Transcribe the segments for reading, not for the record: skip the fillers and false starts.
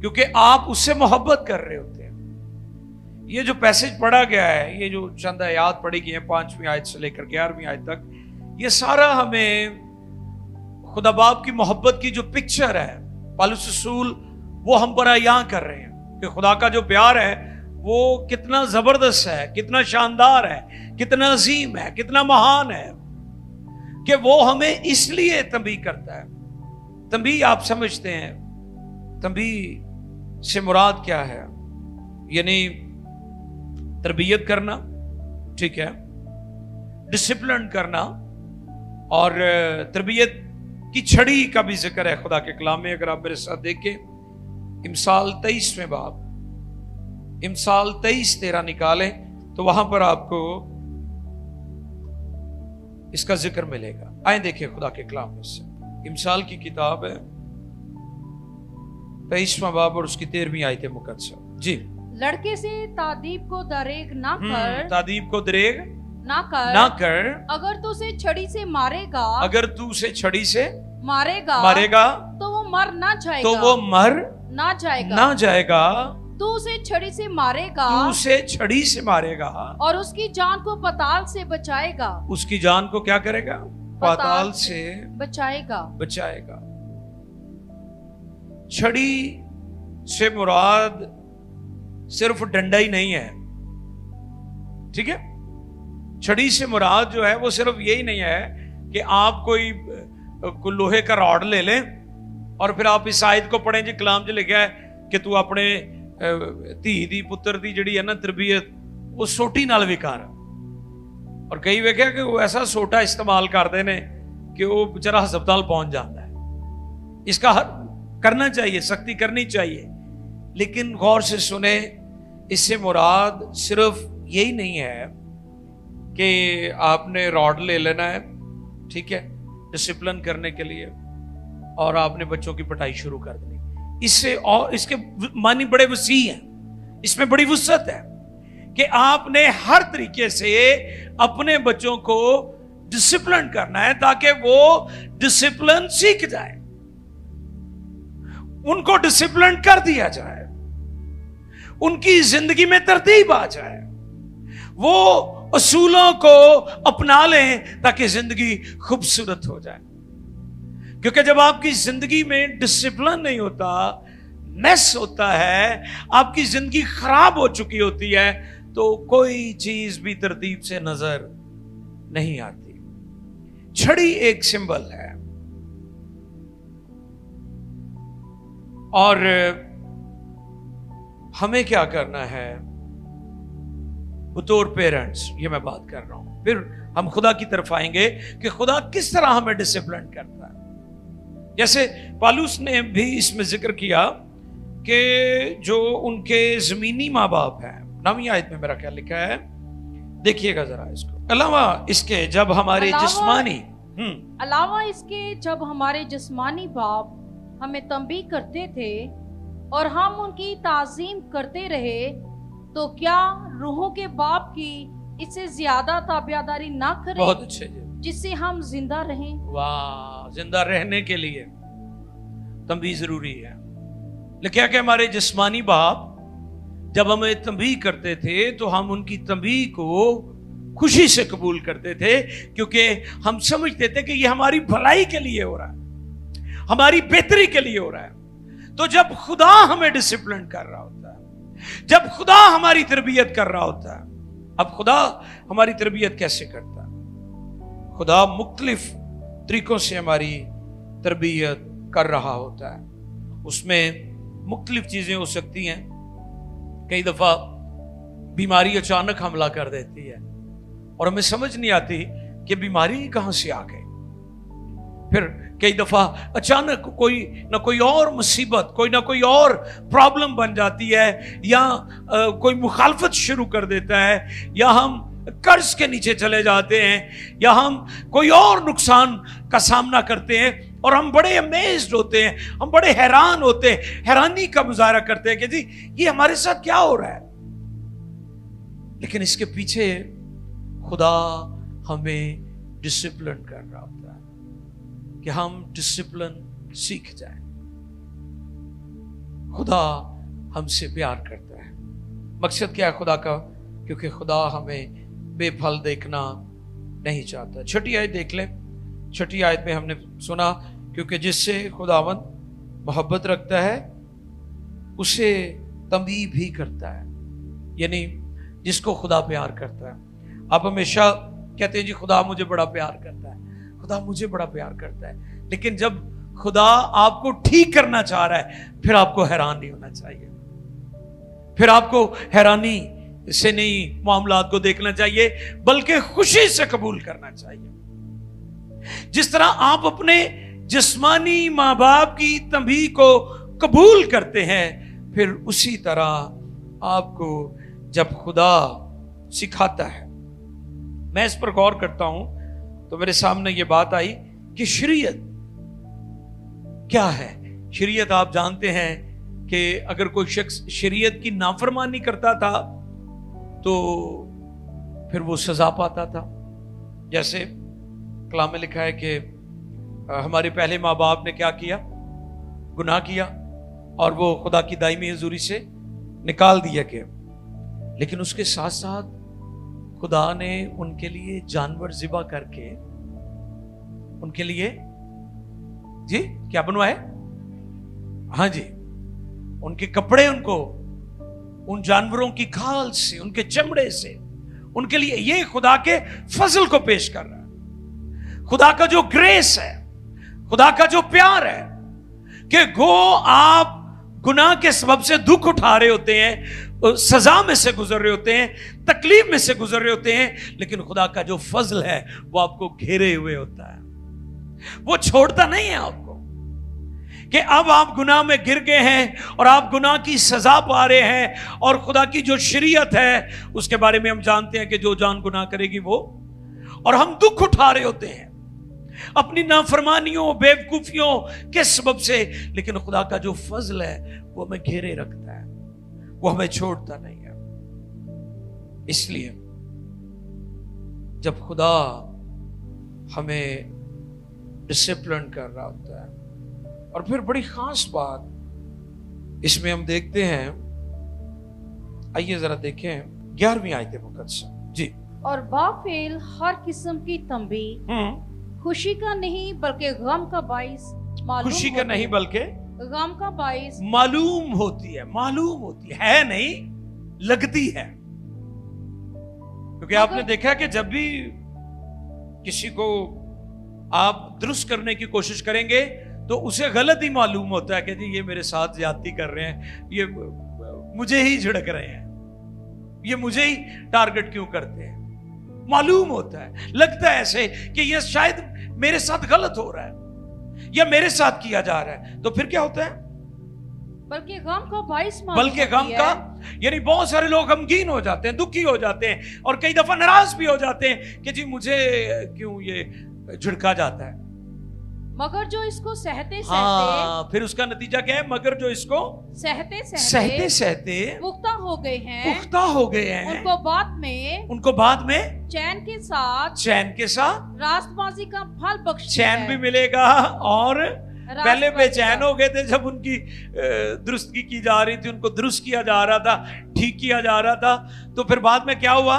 کیونکہ آپ اس سے محبت کر رہے ہوتے ہیں. یہ جو پیسج پڑھا گیا ہے, یہ جو چند آیات پڑھی گئی ہیں 5ویں آیت سے لے کر 11ویں آیت تک, یہ سارا ہمیں خدا باپ کی محبت کی جو پکچر ہے پالوس رسول وہ ہم پر یہاں کر رہے ہیں کہ خدا کا جو پیار ہے وہ کتنا زبردست ہے, کتنا شاندار ہے, کتنا عظیم ہے, کتنا مہان ہے, کہ وہ ہمیں اس لیے تنبیہ کرتا ہے. تنبیہ آپ سمجھتے ہیں, تنبیہ سے مراد کیا ہے؟ یعنی تربیت کرنا, ٹھیک ہے, ڈسپلن کرنا. اور تربیت کی چھڑی کا بھی ذکر ہے خدا کے کلام میں. اگر آپ میرے ساتھ دیکھیں امثال 23 میں باب, امثال 23:13 نکالیں تو وہاں پر آپ کو اس کا ذکر ملے گا. آئیں دیکھیں خدا کے کلام میں سے. امثال کی کتاب ہے 23واں باب اور اس کی 13ویں آیت مقدسہ. جی. لڑکے سے تعدیب کو دریغ نہ کر, تعدیب کو دریغ نہ کر, اگر تو اسے چھڑی سے مارے گا, اگر تو اسے چھڑی سے مارے گا تو وہ مر نہ جائے تو گا, وہ مر نہ جائے گا. تو اسے چھڑی سے مارے گا, تو اسے چھڑی سے مارے گا, اور اس کی جان کو پتال سے بچائے گا. اس کی جان کو کیا کرے گا؟ پتال سے بچائے گا. چھڑی سے مراد صرف ڈنڈا ہی نہیں ہے, ٹھیک ہے. چھڑی سے مراد جو ہے وہ صرف یہی نہیں ہے کہ آپ کوئی لوہے کا راڈ لے لیں اور پھر آپ اس آیت کو پڑھیں. جی کلام جو لکھا ہے کہ تو اپنے دھی دی پتر دی جڑی ہے نا تربیت وہ سوٹی نال بھی کر. اور کئی ویکھیا کہ وہ ایسا سوٹا استعمال کرتے ہیں کہ وہ بچارا ہسپتال پہنچ جاتا ہے. اس کا کرنا چاہیے, سختی کرنی چاہیے, لیکن غور سے سنیں, اس سے مراد صرف یہی نہیں ہے کہ آپ نے راڈ لے لینا ہے, ٹھیک ہے, ڈسپلن کرنے کے لیے, اور آپ نے بچوں کی پٹائی شروع کر دینی. اس سے اور اس کے معنی بڑے وسیع ہیں, اس میں بڑی وسعت ہے کہ آپ نے ہر طریقے سے اپنے بچوں کو ڈسپلن کرنا ہے تاکہ وہ ڈسپلن سیکھ جائے, ان کو ڈسپلن کر دیا جائے, ان کی زندگی میں ترتیب آ جائے, وہ اصولوں کو اپنا لیں تاکہ زندگی خوبصورت ہو جائے. کیونکہ جب آپ کی زندگی میں ڈسپلن نہیں ہوتا, میس ہوتا ہے, آپ کی زندگی خراب ہو چکی ہوتی ہے, تو کوئی چیز بھی ترتیب سے نظر نہیں آتی. چھڑی ایک سمبل ہے, اور ہمیں کیا کرنا ہے بطور پیرنٹس, یہ میں بات کر رہا ہوں. پھر ہم خدا کی طرف آئیں گے کہ خدا کس طرح ہمیں ڈسپلن کرتا ہے. جیسے پالوس نے بھی اس میں ذکر کیا کہ جو ان کے زمینی ماں باپ ہیں, 9ویں آیت میں میرا خیال لکھا ہے, دیکھیے گا ذرا اس کو. علاوہ اس کے جب ہمارے جسمانی باپ ہمیں تنبیہ کرتے تھے اور ہم ان کی تعظیم کرتے رہے, تو کیا روحوں کے باپ کی اس سے زیادہ تابعداری نہ کریں؟ بہت اچھے جی. جس سے ہم زندہ رہیں. واہ, زندہ رہنے کے لیے تنبیہ ضروری ہے. لکھا کہ ہمارے جسمانی باپ جب ہمیں تنبیہ کرتے تھے تو ہم ان کی تنبیہ کو خوشی سے قبول کرتے تھے, کیونکہ ہم سمجھتے تھے کہ یہ ہماری بھلائی کے لیے ہو رہا ہے, ہماری بہتری کے لیے ہو رہا ہے. تو جب خدا ہمیں ڈسپلن کر رہا ہوتا ہے, جب خدا ہماری تربیت کر رہا ہوتا ہے, اب خدا ہماری تربیت کیسے کرتا ہے؟ خدا مختلف طریقوں سے ہماری تربیت کر رہا ہوتا ہے. اس میں مختلف چیزیں ہو سکتی ہیں. کئی دفعہ بیماری اچانک حملہ کر دیتی ہے اور ہمیں سمجھ نہیں آتی کہ بیماری کہاں سے آ گئی. پھر کئی دفعہ اچانک کوئی نہ کوئی اور مصیبت, کوئی نہ کوئی اور پرابلم بن جاتی ہے, یا کوئی مخالفت شروع کر دیتا ہے, یا ہم قرض کے نیچے چلے جاتے ہیں, یا ہم کوئی اور نقصان کا سامنا کرتے ہیں, اور ہم بڑے امیزڈ ہوتے ہیں, ہم بڑے حیران ہوتے ہیں, حیرانی کا مظاہرہ کرتے ہیں کہ جی یہ ہمارے ساتھ کیا ہو رہا ہے. لیکن اس کے پیچھے خدا ہمیں ڈسپلن کر رہا ہوتا ہے کہ ہم ڈسپلن سیکھ جائیں. خدا ہم سے پیار کرتا ہے. مقصد کیا ہے خدا کا؟ کیونکہ خدا ہمیں بے پھل دیکھنا نہیں چاہتا. چھٹی آیت دیکھ لیں. چھٹی آیت میں ہم نے سنا کیونکہ جس سے خداوند محبت رکھتا ہے اسے تنبیہ بھی کرتا ہے. یعنی جس کو خدا پیار کرتا ہے. آپ ہمیشہ کہتے ہیں جی خدا مجھے بڑا پیار کرتا ہے, خدا مجھے بڑا پیار کرتا ہے, لیکن جب خدا آپ کو ٹھیک کرنا چاہ رہا ہے پھر آپ کو حیران نہیں ہونا چاہیے. پھر آپ کو حیرانی سے نہیں معاملات کو دیکھنا چاہیے بلکہ خوشی سے قبول کرنا چاہیے. جس طرح آپ اپنے جسمانی ماں باپ کی تنبیہ کو قبول کرتے ہیں پھر اسی طرح آپ کو جب خدا سکھاتا ہے. میں اس پر غور کرتا ہوں تو میرے سامنے یہ بات آئی کہ شریعت کیا ہے. شریعت آپ جانتے ہیں کہ اگر کوئی شخص شریعت کی نافرمانی کرتا تھا تو پھر وہ سزا پاتا تھا. جیسے کلام میں لکھا ہے کہ ہمارے پہلے ماں باپ نے کیا کیا؟ گناہ کیا اور وہ خدا کی دائمی حضوری سے نکال دیا گیا. لیکن اس کے ساتھ ساتھ خدا نے ان کے لیے جانور ذبح کر کے ان کے لیے جی کیا بنوائے؟ ہاں جی, ان کے کپڑے ان کو ان جانوروں کی کھال سے, ان کے چمڑے سے ان کے لیے. یہ خدا کے فضل کو پیش کر رہا ہے. خدا کا جو گریس ہے, خدا کا جو پیار ہے کہ گو آپ گناہ کے سبب سے دکھ اٹھا رہے ہوتے ہیں, سزا میں سے گزر رہے ہوتے ہیں, تکلیف میں سے گزر رہے ہوتے ہیں, لیکن خدا کا جو فضل ہے وہ آپ کو گھیرے ہوئے ہوتا ہے. وہ چھوڑتا نہیں ہے آپ کو کہ اب آپ گناہ میں گر گئے ہیں اور آپ گناہ کی سزا پا رہے ہیں. اور خدا کی جو شریعت ہے اس کے بارے میں ہم جانتے ہیں کہ جو جان گناہ کرے گی وہ, اور ہم دکھ اٹھا رہے ہوتے ہیں اپنی نافرمانیوں بیوقوفیوں کے سبب سے, لیکن خدا کا جو فضل ہے وہ ہمیں گھیرے رکھتا ہے, وہ ہمیں چھوڑتا نہیں ہے. اس لیے جب خدا ہمیں ڈسپلن کر رہا ہوتا ہے, اور پھر بڑی خاص بات اس میں ہم دیکھتے ہیں, آئیے ذرا دیکھیں 11ویں آیت مقدسہ جی. اور بافعل ہر قسم کی تنبیہ خوشی کا نہیں بلکہ غم کا باعث معلوم خوشی کا نہیں بلکہ غم کا باعث معلوم ہوتی ہے. معلوم ہوتی ہے نہیں, لگتی ہے. کیونکہ آپ نے دیکھا کہ جب بھی کسی کو آپ درست کرنے کی کوشش کریں گے تو اسے غلط ہی معلوم ہوتا ہے کہ جی یہ میرے ساتھ زیادتی کر رہے ہیں, یہ مجھے ہی جھڑک رہے ہیں, یہ مجھے ہی ٹارگٹ کیوں کرتے ہیں. معلوم ہوتا ہے, لگتا ہے ایسے کہ یہ شاید میرے ساتھ غلط ہو رہا ہے یا میرے ساتھ کیا جا رہا ہے. تو پھر کیا ہوتا ہے؟ بلکہ غم کا باعث معلوم بلکہ غم کا, یعنی بہت سارے لوگ غمگین ہو جاتے ہیں, دکھی ہو جاتے ہیں, اور کئی دفعہ ناراض بھی ہو جاتے ہیں کہ جی مجھے کیوں یہ جھڑکا جاتا ہے. مگر جو اس کو سہتے ہاں, پھر اس کا نتیجہ کیا ہے؟ مگر جو اس کو سہتے سہتے پختہ ہو گئے ہیں, ان کو بعد میں چین کے ساتھ راست بازی کا پھل بخش چین بھی ملے گا. اور پہلے بے چین ہو گئے تھے جب ان کی درستگی کی جا رہی تھی, ان کو درست کیا جا رہا تھا, ٹھیک کیا جا رہا تھا, تو پھر بعد میں کیا ہوا؟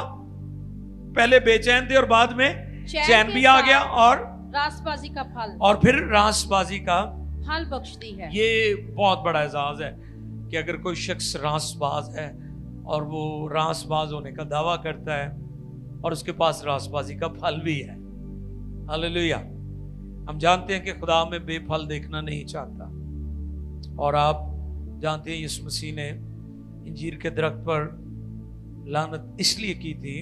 پہلے بے چین تھے اور بعد میں چین بھی آ گیا, اور راست بازی کا پھل, اور پھر راست بازی کا پھل بخشتی ہے. یہ بہت بڑا اعزاز ہے کہ اگر کوئی شخص راست باز ہے اور وہ راست باز ہونے کا دعویٰ کرتا ہے اور اس کے پاس راست بازی کا پھل بھی ہے. ہاللیلویہ. ہم جانتے ہیں کہ خدا ہمیں بے پھل دیکھنا نہیں چاہتا, اور آپ جانتے ہیں یسوع مسیح نے انجیر کے درخت پر لعنت اس لیے کی تھی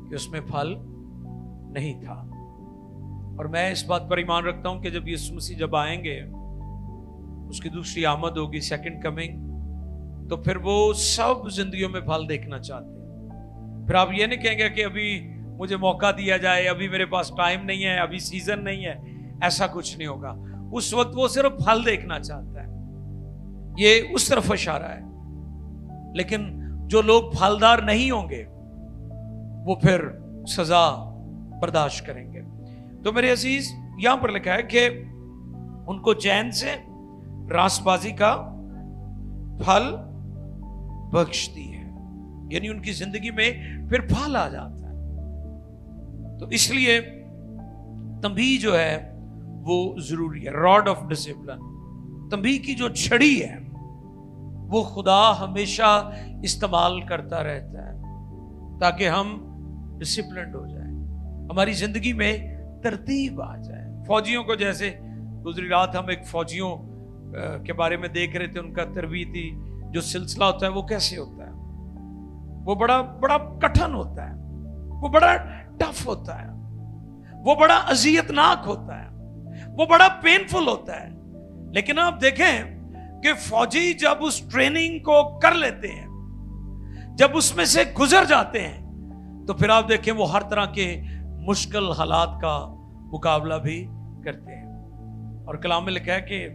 کہ اس میں پھل نہیں تھا. اور میں اس بات پر ایمان رکھتا ہوں کہ جب یسوع مسیح جب آئیں گے, اس کی دوسری آمد ہوگی, سیکنڈ کمنگ, تو پھر وہ سب زندگیوں میں پھل دیکھنا چاہتے ہیں. پھر آپ یہ نہیں کہیں گے کہ ابھی مجھے موقع دیا جائے, ابھی میرے پاس ٹائم نہیں ہے, ابھی سیزن نہیں ہے. ایسا کچھ نہیں ہوگا. اس وقت وہ صرف پھل دیکھنا چاہتا ہے. یہ اس طرف اشارہ ہے. لیکن جو لوگ پھلدار نہیں ہوں گے وہ پھر سزا برداشت کریں گے. تو میرے عزیز, یہاں پر لکھا ہے کہ ان کو چین سے راست بازی کا پھل بخشتی ہے، یعنی ان کی زندگی میں پھر پھل آ جاتا ہے۔ تو اس لیے تنبیہ جو ہے وہ ضروری ہے۔ راڈ آف ڈسپلن، تنبیہ کی جو چھڑی ہے وہ خدا ہمیشہ استعمال کرتا رہتا ہے تاکہ ہم ڈسپلنڈ ہو جائیں، ہماری زندگی میں ترتیب آ جائے۔ فوجیوں کو جیسے گزری رات ہم ایک فوجیوں کے بارے میں دیکھ رہے تھے، ان کا تربیتی جو سلسلہ ہوتا ہے وہ کیسے ہوتا ہے، وہ بڑا کٹھن ہوتا ہے، وہ بڑا ٹف ہوتا ہے، وہ بڑا اذیت ناک ہوتا ہے، وہ بڑا پینفل ہوتا ہے۔ لیکن آپ دیکھیں کہ فوجی جب اس ٹریننگ کو کر لیتے ہیں، جب اس میں سے گزر جاتے ہیں، تو پھر آپ دیکھیں وہ ہر طرح کے مشکل حالات کا مقابلہ بھی کرتے ہیں۔ اور کلام میں لکھا ہے کہ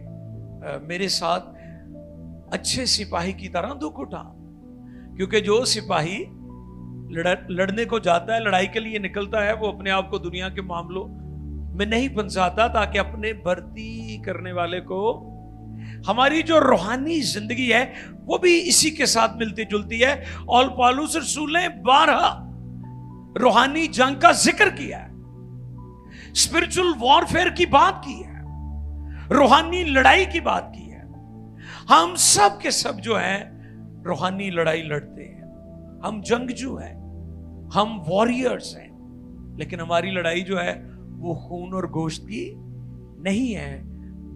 میرے ساتھ اچھے سپاہی کی طرح دکھ اٹھا، کیونکہ جو سپاہی لڑنے کو جاتا ہے، لڑائی کے لیے نکلتا ہے، وہ اپنے آپ کو دنیا کے معاملوں میں نہیں پھنساتا تاکہ اپنے بھرتی کرنے والے کو، ہماری جو روحانی زندگی ہے وہ بھی اسی کے ساتھ ملتی جلتی ہے۔ اور پالوس رسول نے 12 روحانی جنگ کا ذکر کیا ہے، اسپرچل وارفیئر کی بات کی ہے، روحانی لڑائی کی بات کی ہے۔ ہم سب کے سب جو ہیں روحانی لڑائی لڑتے ہیں، ہم جنگجو ہیں، ہم واریئرز ہیں، لیکن ہماری لڑائی جو ہے وہ خون اور گوشت کی نہیں ہے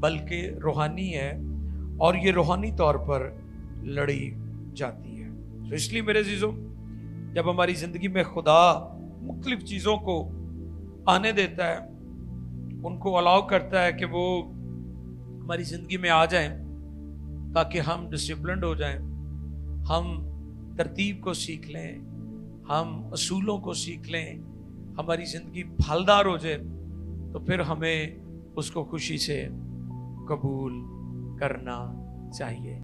بلکہ روحانی ہے، اور یہ روحانی طور پر لڑی جاتی ہے۔ تو اس لیے میرے عزیزوں، جب ہماری زندگی میں خدا مختلف چیزوں کو آنے دیتا ہے، ان کو الاؤ کرتا ہے کہ وہ ہماری زندگی میں آ جائیں تاکہ ہم ڈسپلنڈ ہو جائیں، ہم ترتیب کو سیکھ لیں، ہم اصولوں کو سیکھ لیں، ہماری زندگی پھلدار ہو جائے، تو پھر ہمیں اس کو خوشی سے قبول کرنا چاہیے۔